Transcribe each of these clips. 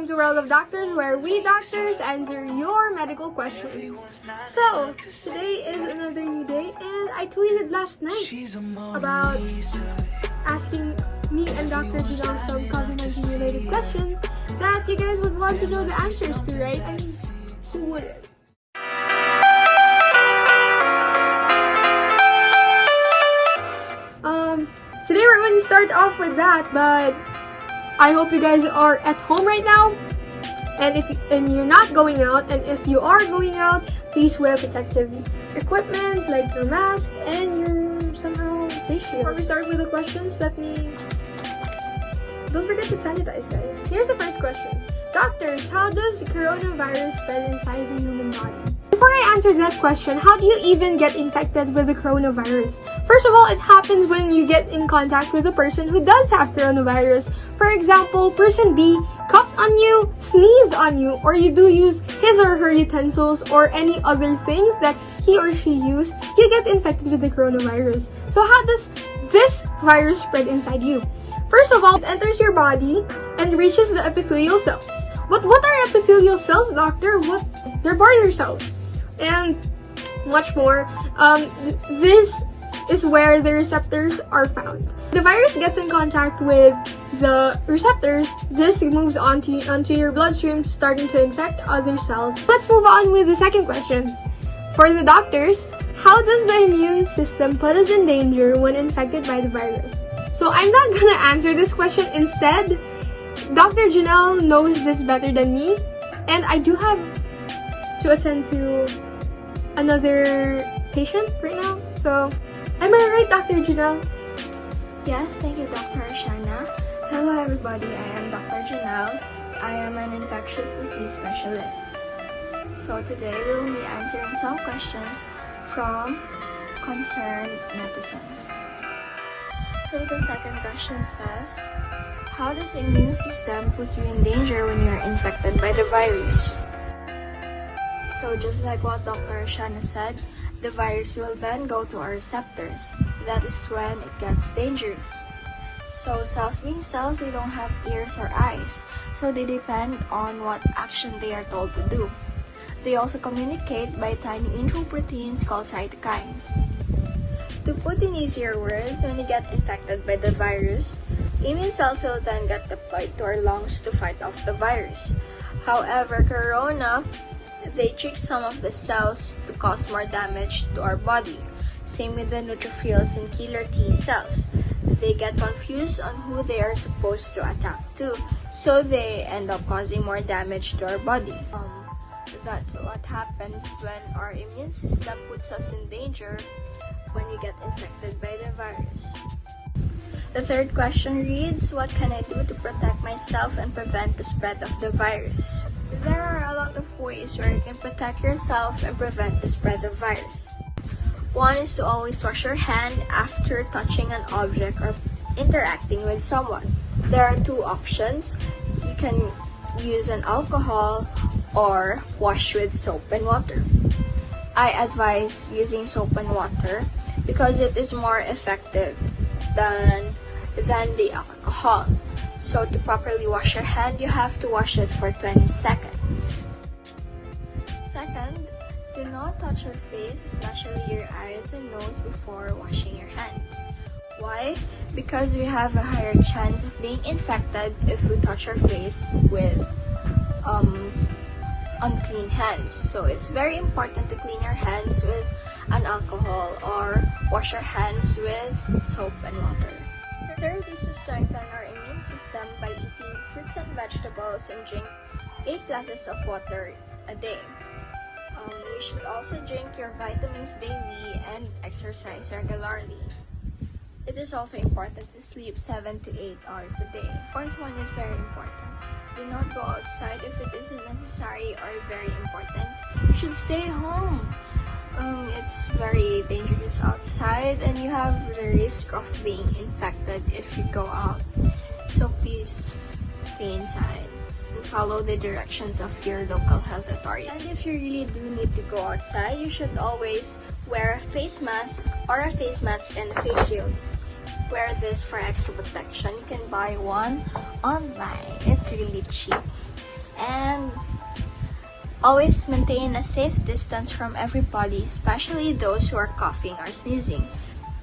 welcome to World of Doctors, where we doctors answer your medical questions. So, today is another new day, and I tweeted last night about asking me and Dr. Jinel some COVID-19 related questions that you guys would want to know the answers to, right? I mean, who wouldn't? Today we're going to start off with that, but I hope you guys are at home right now, and you're not going out, and if you are going out, please wear protective equipment like your mask and your somehow face shield. Before we start with the questions, don't forget to sanitize, guys. Here's the first question. Doctors, how does coronavirus spread inside the human body? Before I answer that question, how do you even get infected with the coronavirus? First of all, it happens when you get in contact with a person who does have coronavirus. For example, person B coughed on you, sneezed on you, or you do use his or her utensils or any other things that he or she used, you get infected with the coronavirus. So how does this virus spread inside you? First of all, it enters your body and reaches the epithelial cells. But what are epithelial cells, doctor? They're border cells. And much more. This is where the receptors are found. The virus gets in contact with the receptors. This moves onto your bloodstream, starting to infect other cells. Let's move on with the second question. For the doctors, how does the immune system put us in danger when infected by the virus? So I'm not gonna answer this question. Instead, Dr. Jinel knows this better than me, and I do have to attend to another patient right now. So, am I right, Dr. Jinel? Yes, thank you, Dr. Asyana. Hello, everybody. I am Dr. Jinel. I am an infectious disease specialist. So today we'll be answering some questions from concerned netizens. So the second question says, how does the immune system put you in danger when you're infected by the virus? So just like what Dr. Asyana said, the virus will then go to our receptors. That is when it gets dangerous. So cells being cells, they don't have ears or eyes, so they depend on what action they are told to do. They also communicate by tiny intro proteins called cytokines. To put in easier words, when you get infected by the virus, immune cells will then get deployed to our lungs to fight off the virus. However, they trick some of the cells to cause more damage to our body. Same with the neutrophils and killer T cells. They get confused on who they are supposed to attack to, so they end up causing more damage to our body. That's what happens when our immune system puts us in danger when we get infected by the virus. The third question reads, what can I do to protect myself and prevent the spread of the virus? There are a lot of ways where you can protect yourself and prevent the spread of virus. One is to always wash your hand after touching an object or interacting with someone. There are two options. You can use an alcohol or wash with soap and water. I advise using soap and water because it is more effective than the alcohol. So to properly wash your hand, you have to wash it for 20 seconds. Second, do not touch your face, especially your eyes and nose, before washing your hands. Why? Because we have a higher chance of being infected if we touch our face with unclean hands. So it's very important to clean your hands with an alcohol or wash your hands with soap and water. Third is to strengthen our immune system by eating fruits and vegetables and drink 8 glasses of water a day. You should also drink your vitamins daily and exercise regularly. It is also important to sleep 7 to 8 hours a day. Fourth one is very important. Do not go outside if it isn't necessary or very important. You should stay home. It's very dangerous outside and you have the risk of being infected if you go out. So please stay inside and follow the directions of your local health authority. And if you really do need to go outside, you should always wear a face mask and a face shield. Wear this for extra protection. You can buy one online. It's really cheap. And always maintain a safe distance from everybody, especially those who are coughing or sneezing.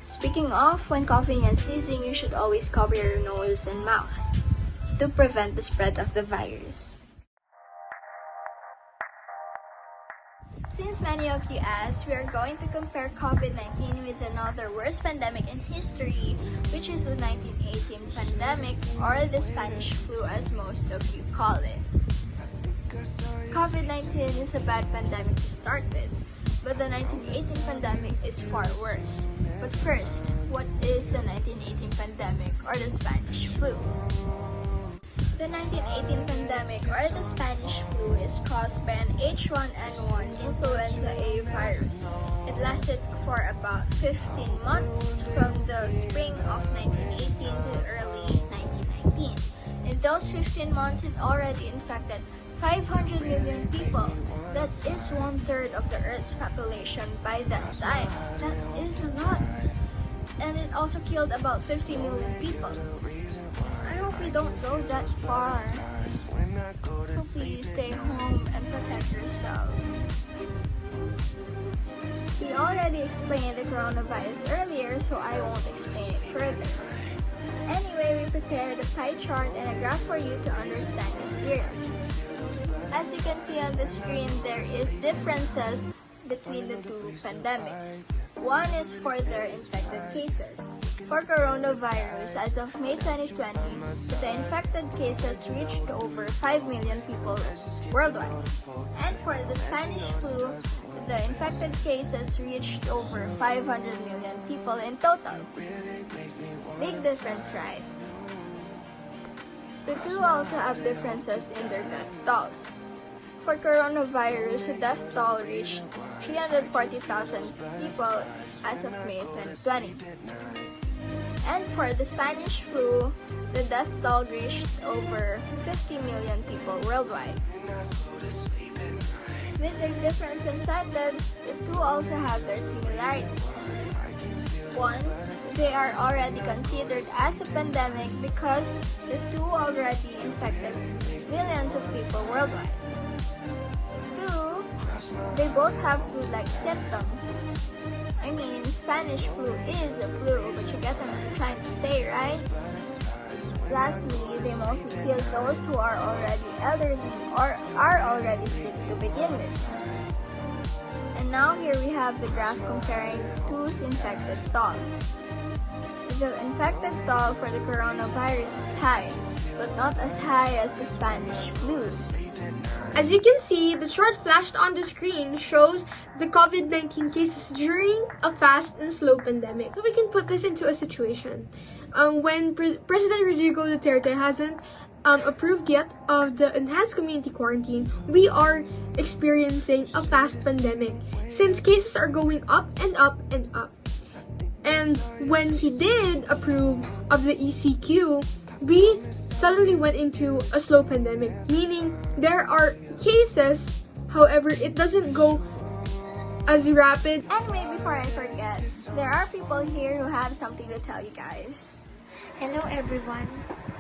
Speaking of, when coughing and sneezing, you should always cover your nose and mouth to prevent the spread of the virus. Since many of you asked, we are going to compare COVID-19 with another worst pandemic in history, which is the 1918 pandemic, or the Spanish flu as most of you call it. COVID-19 is a bad pandemic to start with, but the 1918 pandemic is far worse. But first, what is the 1918 pandemic or the Spanish flu? The 1918 pandemic or the Spanish flu is caused by an H1N1 influenza A virus. It lasted for about 15 months from the spring of 1918 to early 1919. In those 15 months, it already infected 500 million people. That is 1/3 of the Earth's population by that time. That is a lot. And it also killed about 50 million people. I hope we don't go that far. So please stay home and protect yourselves. We already explained the coronavirus earlier, so I won't explain it further. Anyway, we prepared a pie chart and a graph for you to understand it here. As you can see on the screen, there is differences between the two pandemics. One is for their infected cases. For coronavirus, as of May 2020, the infected cases reached over 5 million people worldwide. And for the Spanish flu, the infected cases reached over 500 million people in total. Big difference, right? The two also have differences in their death tolls. For coronavirus, the death toll reached 340,000 people as of May 2020. And for the Spanish flu, the death toll reached over 50 million people worldwide. With their differences cited, the two also have their similarities. One, they are already considered as a pandemic because the two already infected millions of people worldwide. Two, they both have flu-like symptoms. I mean, Spanish flu is a flu, but you get what I'm trying to say, right? Lastly, they mostly kill those who are already elderly or are already sick to begin with. And now here we have the graph comparing two's infected toll. The infected toll for the coronavirus is high, but not as high as the Spanish flu. As you can see, the chart flashed on the screen shows the COVID-19 cases during a fast and slow pandemic. So we can put this into a situation. When President Rodrigo Duterte hasn't approved yet of the enhanced community quarantine, we are experiencing a fast pandemic since cases are going up and up and up. And when he did approve of the ECQ, we suddenly went into a slow pandemic, meaning there are cases, however, it doesn't go as rapid. Anyway, before I forget, there are people here who have something to tell you guys. Hello everyone,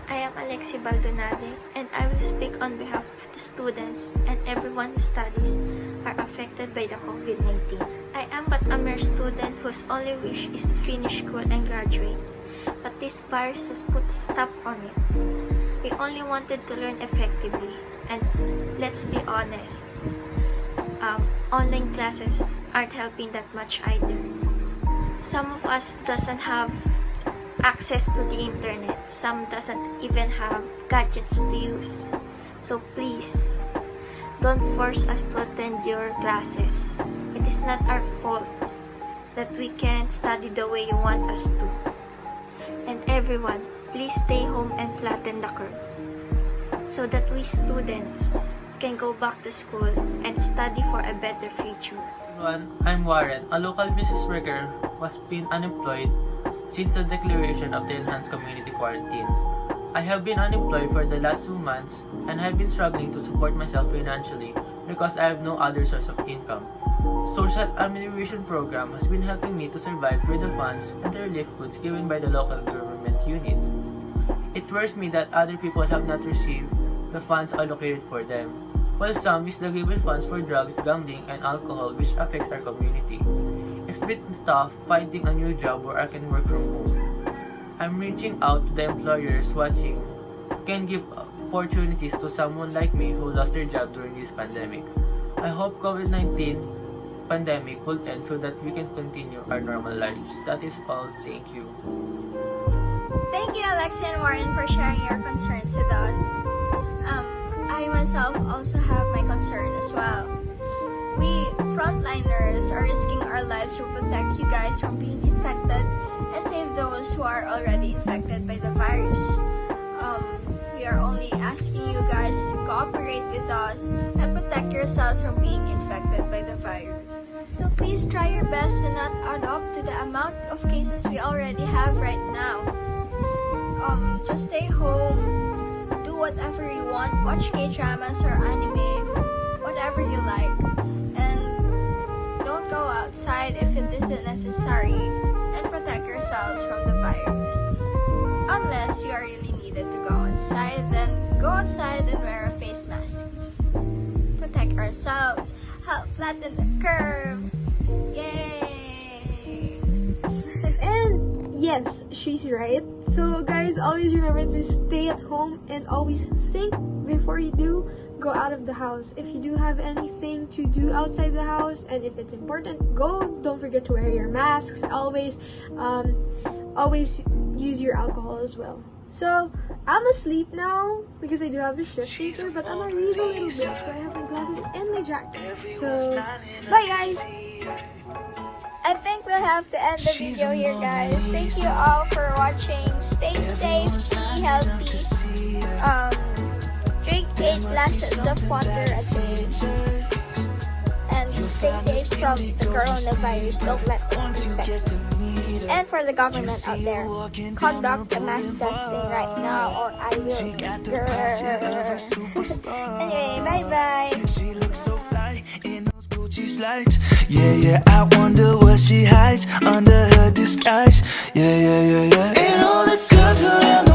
I am Alexi Baldonade and I will speak on behalf of the students and everyone who studies are affected by the COVID-19. I am but a mere student whose only wish is to finish school and graduate. But this virus has put a stop on it. We only wanted to learn effectively, and let's be honest, online classes aren't helping that much either. Some of us doesn't have access to the internet, some doesn't even have gadgets to use. So please, don't force us to attend your classes. It is not our fault that we can't study the way you want us to. And everyone, please stay home and flatten the curve so that we students can go back to school and study for a better future. I'm Warren, a local business worker who has been unemployed since the declaration of the enhanced community quarantine. I have been unemployed for the last 2 months and have been struggling to support myself financially because I have no other source of income. Social amelioration program has been helping me to survive through the funds and the relief goods given by the local government unit. It worries me that other people have not received the funds allocated for them, while some misdistribute funds for drugs, gambling, and alcohol, which affects our community. It's a bit tough finding a new job where I can work from home. I'm reaching out to the employers watching who can give opportunities to someone like me who lost their job during this pandemic. I hope COVID-19 pandemic will end so that we can continue our normal lives. That is all. Thank you. Thank you, Alexi and Warren, for sharing your concerns with us. I myself also have my concern as well. We frontliners are risking our lives to protect you guys from being infected and save those who are already infected by the virus. We are only asking you guys to cooperate with us and protect yourselves from being infected by the virus. So please try your best to not add up to the amount of cases we already have right now. Just stay home, do whatever you want, watch K-dramas or anime, whatever you like, and don't go outside if it isn't necessary, and protect yourselves from the virus. Unless you are really needed to go outside, then go outside and wear a face mask. Protect ourselves, help flatten the curve. Yay! And yes, she's right. So guys, always remember to stay at home and always think before you do go out of the house. If you do have anything to do outside the house, and if it's important, go. Don't forget to wear your masks. Always use your alcohol as well. So I'm asleep now because I do have a shift later, but I'm gonna read a little bit. So I have my glasses and my jacket. So bye guys. I think we'll have to end the video here, guys. Thank you all for watching. Stay safe, be healthy. Drink 8 glasses of water a day. And stay safe from the coronavirus. Don't let it infect you. And for the government out there, conduct the mass testing right now or I will. Anyway, bye-bye. Lights. Yeah, I wonder what she hides under her disguise. Yeah. And all the girls around